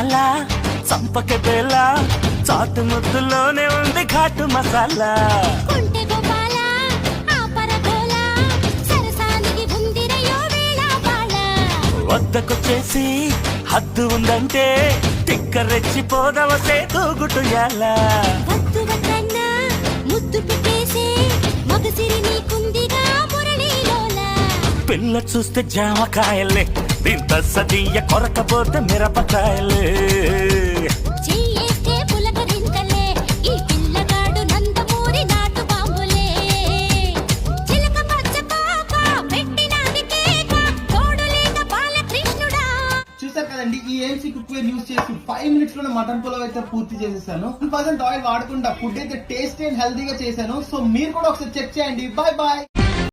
లాలా చంపక బేల చాటు ముద్దులోనే ఉంది ఘాటు మసాలా. కొంటె గోపాల ఆపర గోల సరసానికి ఉందిరయో వేళ బాళ. వద్దకొచ్చేసి హద్దు ఉందంటే తిక్క రెచ్చిపోదవసే తూగుటుయాలా. వద్దు వద్దన్నా ముద్దు పెట్టేసే మగసిరి నీకుందిగా మురళీలోల. పిల్ల చూస్తే జామకాయలే దీంత సదీయ కొరకపోతే మిరపకాయలే. చెయ్యేస్తే పులకరింతలే ఈ పిల్లగాడు నందమూరి నాటు బాంబులే. చిలక పచ్చ కోక పెట్టినాది కేక తోడులేక బాలకృష్ణుడా. చూసారు కదండి, ఈ ఏఎంసీ కుక్ వేర్ యూస్ చేసి 5 minutes లోనే మటన్ పులావ్ అయితే పూర్తి చేసేసాను. 1% ఆయిల్ వాడకుండా ఫుడ్ అయితే టేస్టీ అండ్ హెల్తీగా చేశాను. సో మీరు కూడా ఒకసారి చెక్ చేయండి. Bye bye.